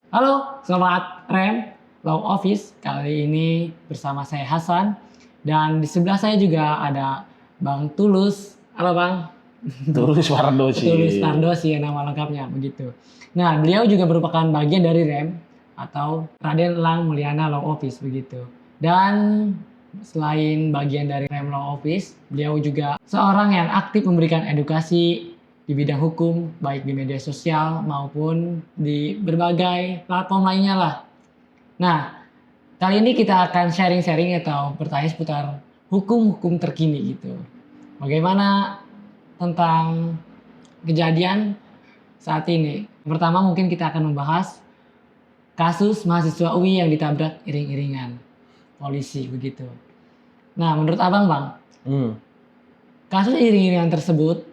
Halo, selamat Rem, Law Office. Kali ini bersama saya Hasan dan di sebelah saya juga ada Bang Tulus. Halo Bang. Tulus Wardosi. Tulus Tardosi ya nama lengkapnya begitu. Nah, beliau juga merupakan bagian dari Rem atau Raden Lang Mulyana Law Office begitu. Dan selain bagian dari Rem Law Office, beliau juga seorang yang aktif memberikan edukasi di bidang hukum, baik di media sosial maupun di berbagai platform lainnya lah. Nah, kali ini kita akan sharing-sharing atau bertanya seputar hukum-hukum terkini gitu. Bagaimana tentang kejadian saat ini. Pertama mungkin kita akan membahas kasus mahasiswa UI yang ditabrak iring-iringan polisi begitu. Nah, menurut Abang Bang, kasus iring-iringan tersebut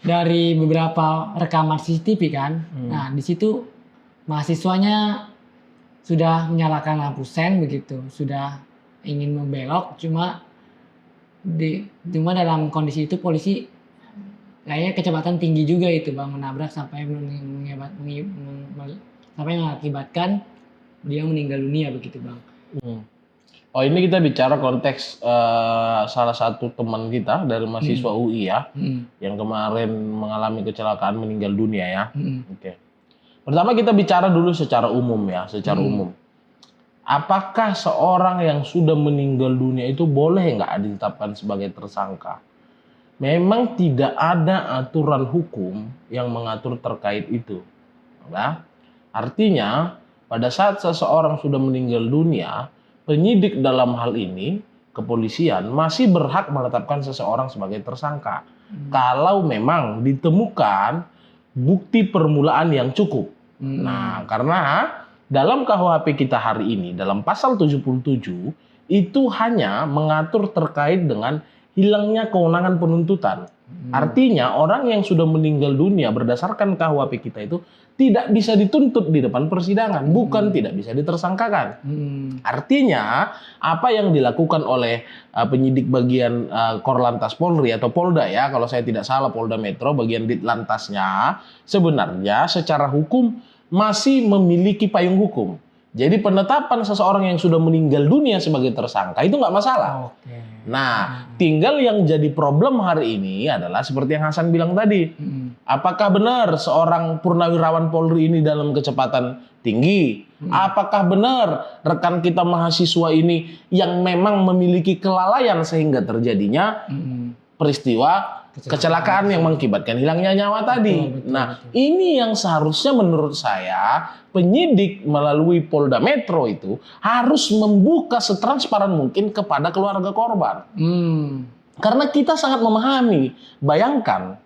dari beberapa rekaman CCTV kan, nah di situ mahasiswanya sudah menyalakan lampu sen begitu, sudah ingin membelok, cuma dalam kondisi itu polisi kayaknya kecepatan tinggi juga itu Bang, menabrak sampai mengakibatkan dia meninggal dunia begitu Bang. Oh, ini kita bicara konteks salah satu teman kita dari mahasiswa UI ya, yang kemarin mengalami kecelakaan meninggal dunia ya. Oke. Pertama kita bicara dulu secara umum ya, secara umum. Apakah seorang yang sudah meninggal dunia itu boleh nggak ditetapkan sebagai tersangka? Memang tidak ada aturan hukum yang mengatur terkait itu. Nah, artinya pada saat seseorang sudah meninggal dunia, penyidik dalam hal ini, kepolisian masih berhak menetapkan seseorang sebagai tersangka. Kalau memang ditemukan bukti permulaan yang cukup. Nah, karena dalam KUHP kita hari ini, dalam pasal 77, itu hanya mengatur terkait dengan hilangnya kewenangan penuntutan. Artinya orang yang sudah meninggal dunia berdasarkan KUHP kita itu tidak bisa dituntut di depan persidangan, bukan tidak bisa ditersangkakan. Artinya apa yang dilakukan oleh penyidik bagian Korlantas Polri atau Polda ya, kalau saya tidak salah Polda Metro bagian Ditlantasnya, sebenarnya secara hukum masih memiliki payung hukum. Jadi penetapan seseorang yang sudah meninggal dunia sebagai tersangka itu nggak masalah. Nah, tinggal yang jadi problem hari ini adalah seperti yang Hasan bilang tadi. Apakah benar seorang purnawirawan Polri ini dalam kecepatan tinggi? Apakah benar rekan kita mahasiswa ini yang memang memiliki kelalaian sehingga terjadinya peristiwa kecelakaan yang mengakibatkan hilangnya nyawa tadi? Ini yang seharusnya menurut saya penyidik melalui Polda Metro itu harus membuka setransparan mungkin kepada keluarga korban. Karena kita sangat memahami, bayangkan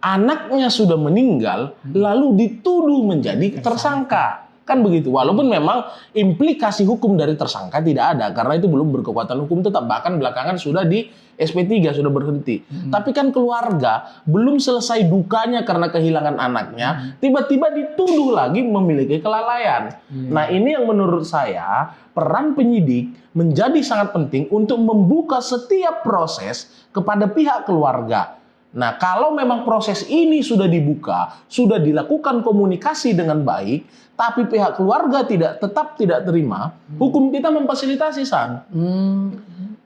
anaknya sudah meninggal lalu dituduh menjadi tersangka. Kan begitu, walaupun memang implikasi hukum dari tersangka tidak ada karena itu belum berkekuatan hukum tetap, bahkan belakangan sudah di SP3 sudah berhenti. Tapi kan keluarga belum selesai dukanya karena kehilangan anaknya, tiba-tiba dituduh lagi memiliki kelalaian. Nah, ini yang menurut saya peran penyidik menjadi sangat penting untuk membuka setiap proses kepada pihak keluarga. Nah, kalau memang proses ini sudah dibuka, sudah dilakukan komunikasi dengan baik, tapi pihak keluarga tetap tidak terima, hukum kita memfasilitasi, San.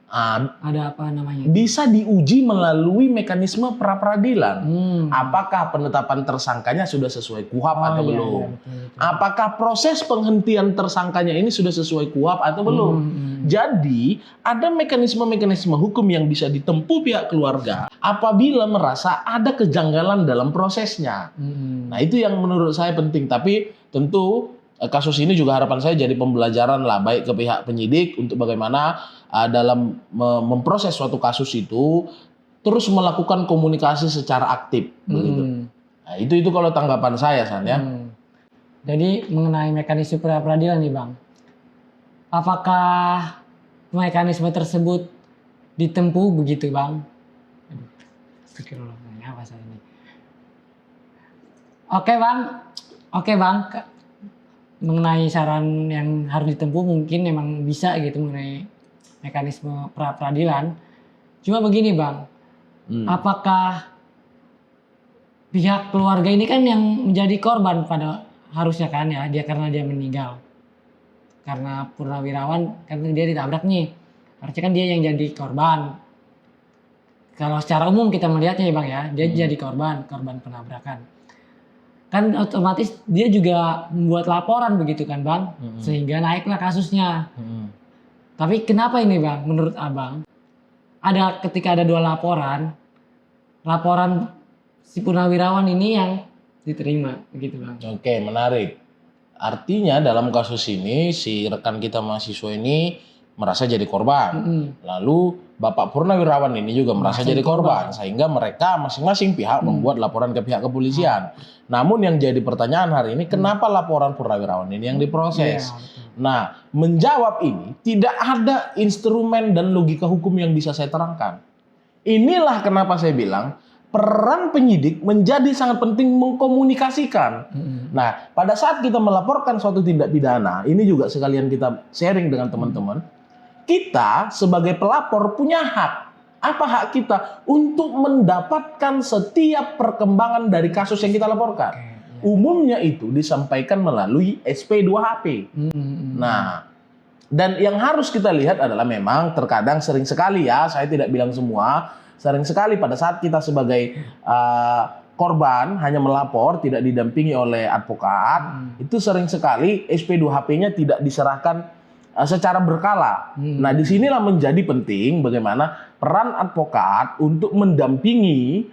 Ada apa namanya? Bisa diuji melalui mekanisme pra-peradilan. Apakah penetapan tersangkanya sudah sesuai KUHP atau belum? Betul. Apakah proses penghentian tersangkanya ini sudah sesuai KUHP atau belum? Jadi, ada mekanisme-mekanisme hukum yang bisa ditempuh pihak keluarga apabila merasa ada kejanggalan dalam prosesnya. Nah, itu yang menurut saya penting. Tapi tentu kasus ini juga harapan saya jadi pembelajaran lah baik ke pihak penyidik untuk bagaimana dalam memproses suatu kasus itu terus melakukan komunikasi secara aktif begitu. Nah, itu kalau tanggapan saya San ya. Jadi mengenai mekanisme pra peradilan nih Bang. Apakah mekanisme tersebut ditempuh begitu Bang? Apa saya ini? Oke Bang. Mengenai saran yang harus ditempuh mungkin memang bisa gitu mengenai mekanisme pra peradilan. Cuma begini Bang, apakah pihak keluarga ini kan yang menjadi korban pada harusnya kan ya, karena dia meninggal. Karena purnawirawan, karena dia ditabrak nih. Harusnya kan dia yang jadi korban. Kalau secara umum kita melihatnya ya Bang ya, dia jadi korban penabrakan. Kan otomatis dia juga membuat laporan begitu kan Bang, sehingga naiklah kasusnya. Tapi kenapa ini Bang, menurut Abang, ketika ada 2 laporan si purnawirawan ini yang diterima begitu Bang. Oke, menarik. Artinya dalam kasus ini si rekan kita mahasiswa ini merasa jadi korban. Lalu Bapak Purnawirawan ini juga merasa jadi korban. Sehingga mereka masing-masing pihak membuat laporan ke pihak kepolisian. Namun yang jadi pertanyaan hari ini, kenapa laporan Purnawirawan ini yang diproses? Nah, menjawab ini tidak ada instrumen dan logika hukum yang bisa saya terangkan. Inilah kenapa saya bilang peran penyidik menjadi sangat penting mengkomunikasikan. Nah, pada saat kita melaporkan suatu tindak pidana, ini juga sekalian kita sharing dengan teman-teman. Kita sebagai pelapor punya hak. Apa hak kita? Untuk mendapatkan setiap perkembangan dari kasus yang kita laporkan. Umumnya itu disampaikan melalui SP2HP. Nah, dan yang harus kita lihat adalah memang terkadang sering sekali ya, saya tidak bilang semua, sering sekali pada saat kita sebagai korban hanya melapor, tidak didampingi oleh advokat, itu sering sekali SP2HP-nya tidak diserahkan secara berkala. Nah, disinilah menjadi penting bagaimana peran advokat untuk mendampingi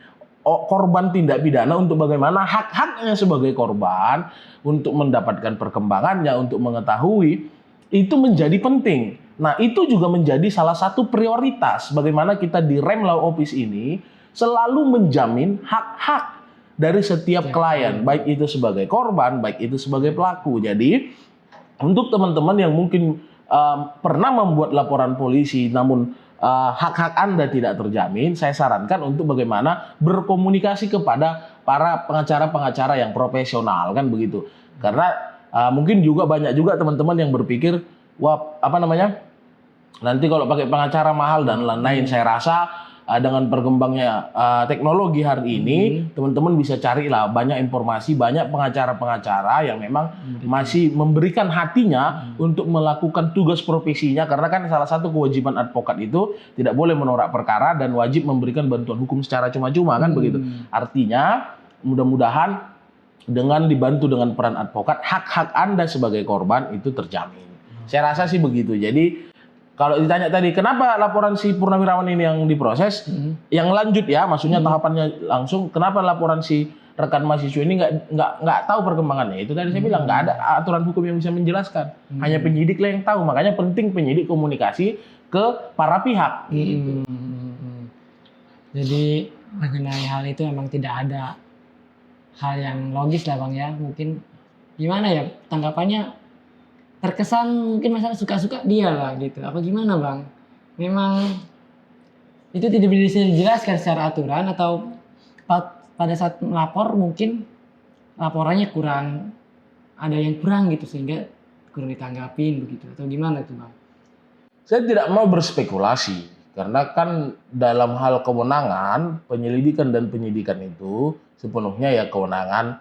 korban tindak pidana untuk bagaimana hak-haknya sebagai korban, untuk mendapatkan perkembangannya, untuk mengetahui, itu menjadi penting. Nah, itu juga menjadi salah satu prioritas bagaimana kita di Rem Law Office ini selalu menjamin hak-hak dari setiap klien, baik itu sebagai korban, baik itu sebagai pelaku. Jadi, untuk teman-teman yang mungkin pernah membuat laporan polisi namun hak-hak Anda tidak terjamin, saya sarankan untuk bagaimana berkomunikasi kepada para pengacara-pengacara yang profesional, kan begitu. Karena mungkin juga banyak juga teman-teman yang berpikir, wah nanti kalau pakai pengacara mahal dan lain-lain. Saya rasa dengan berkembangnya teknologi hari ini, teman-teman bisa carilah banyak informasi, banyak pengacara-pengacara yang memang masih memberikan hatinya untuk melakukan tugas profesinya, karena kan salah satu kewajiban advokat itu tidak boleh menolak perkara dan wajib memberikan bantuan hukum secara cuma-cuma, kan begitu. Artinya mudah-mudahan dengan dibantu dengan peran advokat, hak-hak Anda sebagai korban itu terjamin. Saya rasa sih begitu. Jadi kalau ditanya tadi, kenapa laporan si Purnawirawan ini yang diproses, yang lanjut ya, maksudnya tahapannya langsung, kenapa laporan si rekan mahasiswa ini nggak tahu perkembangannya? Itu tadi saya bilang, nggak ada aturan hukum yang bisa menjelaskan. Hanya penyidik lah yang tahu, makanya penting penyidik komunikasi ke para pihak. Gitu. Jadi mengenai hal itu memang tidak ada hal yang logis lah Bang ya. Mungkin gimana ya tanggapannya, terkesan mungkin masalah suka-suka dia lah gitu. Apa gimana Bang? Memang itu tidak bisa dijelaskan secara aturan, atau pada saat melapor mungkin laporannya kurang, ada yang kurang gitu sehingga kurang ditanggapin begitu, atau gimana tuh Bang? Saya tidak mau berspekulasi karena kan dalam hal kewenangan penyelidikan dan penyidikan itu sepenuhnya ya kewenangan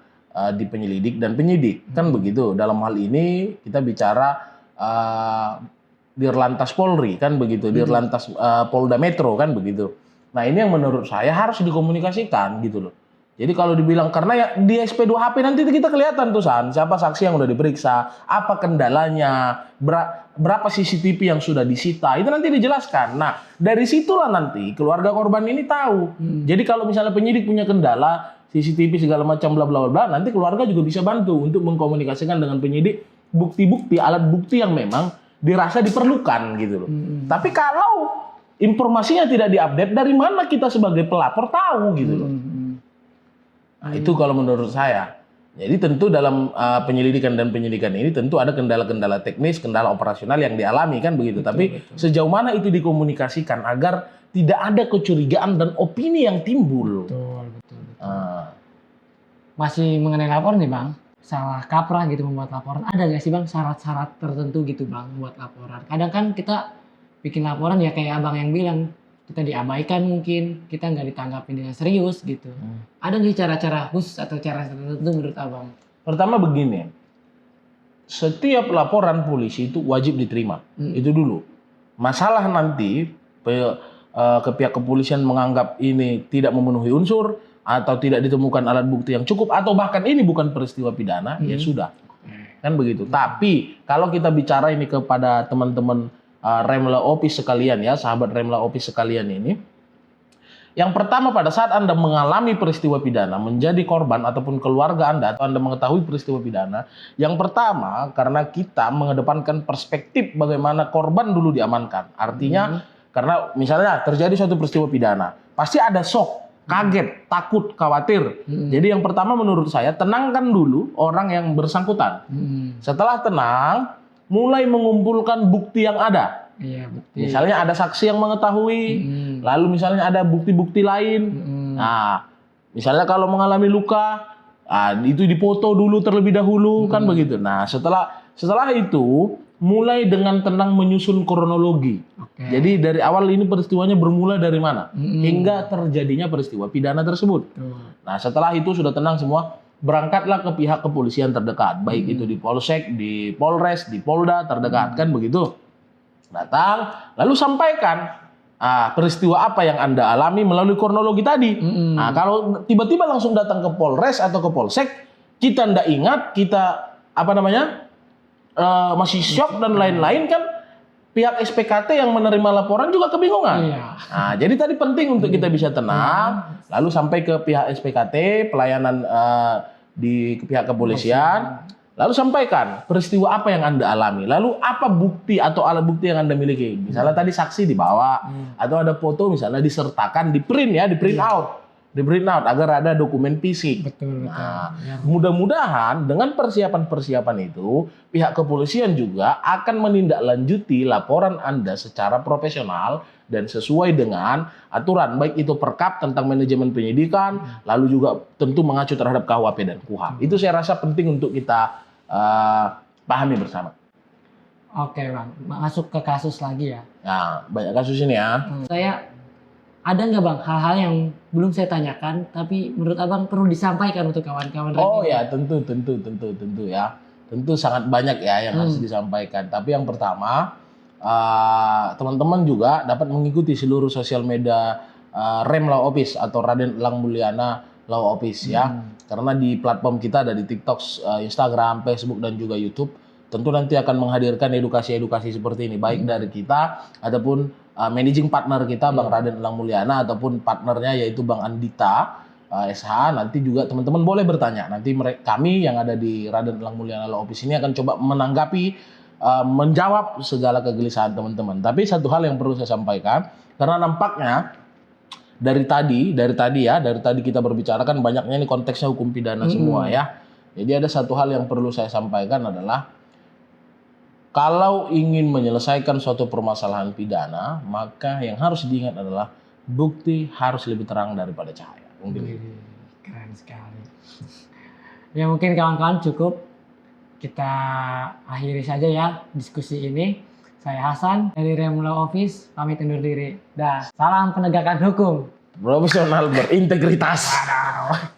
di penyelidik dan penyidik, kan begitu. Dalam hal ini kita bicara Dirlantas Polri, kan begitu, Dirlantas Polda Metro, kan begitu. Nah, ini yang menurut saya harus dikomunikasikan gitu loh. Jadi kalau dibilang, karena ya di SP2HP nanti kita kelihatan tuh siapa saksi yang udah diperiksa, apa kendalanya, berapa CCTV yang sudah disita, itu nanti dijelaskan. Nah, dari situlah nanti keluarga korban ini tahu. Jadi kalau misalnya penyidik punya kendala CCTV segala macam bla bla bla, nanti keluarga juga bisa bantu untuk mengkomunikasikan dengan penyidik bukti-bukti, alat bukti yang memang dirasa diperlukan gitu loh. Tapi kalau informasinya tidak diupdate, dari mana kita sebagai pelapor tahu gitu loh. Nah, itu kalau menurut saya. Jadi tentu dalam penyelidikan dan penyidikan ini tentu ada kendala-kendala teknis, kendala operasional yang dialami, kan begitu. Tapi sejauh mana itu dikomunikasikan agar tidak ada kecurigaan dan opini yang timbul. Betul. Masih mengenai laporan nih Bang, salah kaprah gitu membuat laporan, ada nggak sih Bang syarat-syarat tertentu gitu Bang buat laporan? Kadang kan kita bikin laporan ya kayak Abang yang bilang, kita diabaikan mungkin, kita nggak ditanggapi dengan serius gitu. Ada nggak cara-cara khusus atau cara tertentu menurut Abang Pertama begini, setiap laporan polisi itu wajib diterima. Itu dulu. Masalah nanti ke pihak kepolisian menganggap ini tidak memenuhi unsur atau tidak ditemukan alat bukti yang cukup atau bahkan ini bukan peristiwa pidana, ya sudah. Kan begitu. Tapi kalau kita bicara ini kepada teman-teman Remla Office sekalian ya, sahabat Remla Office sekalian ini, yang pertama pada saat Anda mengalami peristiwa pidana, menjadi korban ataupun keluarga Anda atau Anda mengetahui peristiwa pidana, yang pertama karena kita mengedepankan perspektif bagaimana korban dulu diamankan. Artinya karena misalnya terjadi suatu peristiwa pidana, pasti ada shock, kaget, takut, khawatir. Jadi yang pertama menurut saya, tenangkan dulu orang yang bersangkutan. Setelah tenang, mulai mengumpulkan bukti yang ada. Iya, bukti. Misalnya ada saksi yang mengetahui, lalu misalnya ada bukti-bukti lain. Nah, misalnya kalau mengalami luka, itu dipoto dulu terlebih dahulu, kan begitu. Nah, setelah itu mulai dengan tenang menyusun kronologi. Jadi dari awal ini peristiwanya bermula dari mana hingga terjadinya peristiwa pidana tersebut. Nah, setelah itu sudah tenang semua, berangkatlah ke pihak kepolisian terdekat, baik itu di Polsek, di Polres, di Polda terdekat, kan begitu. Datang, lalu sampaikan peristiwa apa yang Anda alami melalui kronologi tadi. Nah, kalau tiba-tiba langsung datang ke Polres atau ke Polsek, kita ndak ingat, kita masih shock dan lain-lain, kan pihak SPKT yang menerima laporan juga kebingungan. Nah, jadi tadi penting untuk kita bisa tenang, lalu sampai ke pihak SPKT, pelayanan di pihak kepolisian, lalu sampaikan peristiwa apa yang Anda alami, lalu apa bukti atau alat bukti yang Anda miliki. Misalnya tadi saksi dibawa, atau ada foto misalnya disertakan, di print out agar ada dokumen fisik. Betul. Nah, mudah-mudahan dengan persiapan-persiapan itu, pihak kepolisian juga akan menindaklanjuti laporan Anda secara profesional dan sesuai dengan aturan, baik itu Perkap tentang manajemen penyidikan, lalu juga tentu mengacu terhadap KUHP dan KUHAP. Itu saya rasa penting untuk kita pahami bersama. Oke Bang, masuk ke kasus lagi ya. Nah, banyak kasus ini ya. Ada nggak Bang hal-hal yang belum saya tanyakan tapi menurut Abang perlu disampaikan untuk kawan-kawan? Oh ya, tentu ya. Tentu sangat banyak ya yang harus disampaikan. Tapi yang pertama, teman-teman juga dapat mengikuti seluruh sosial media Rem Law Office atau Raden Elang Mulyana Law Office ya. Karena di platform kita ada di TikTok, Instagram, Facebook dan juga YouTube. Tentu nanti akan menghadirkan edukasi-edukasi seperti ini, baik dari kita ataupun managing partner kita Bang Raden Elang Mulyana ataupun partnernya yaitu Bang Andita SH. Nanti juga teman-teman boleh bertanya. Nanti kami yang ada di Raden Elang Mulyana Law Office ini akan coba menanggapi, menjawab segala kegelisahan teman-teman. Tapi satu hal yang perlu saya sampaikan, karena nampaknya dari tadi kita berbicara kan banyaknya ini konteksnya hukum pidana semua ya. Jadi ada satu hal yang perlu saya sampaikan adalah, kalau ingin menyelesaikan suatu permasalahan pidana, maka yang harus diingat adalah bukti harus lebih terang daripada cahaya. Mungkin itu. Keren sekali. Ya mungkin kawan-kawan cukup kita akhiri saja ya diskusi ini. Saya Hasan dari Rem Law Office, pamit undur diri. Dah, salam penegakan hukum. Profesional berintegritas. Waduh.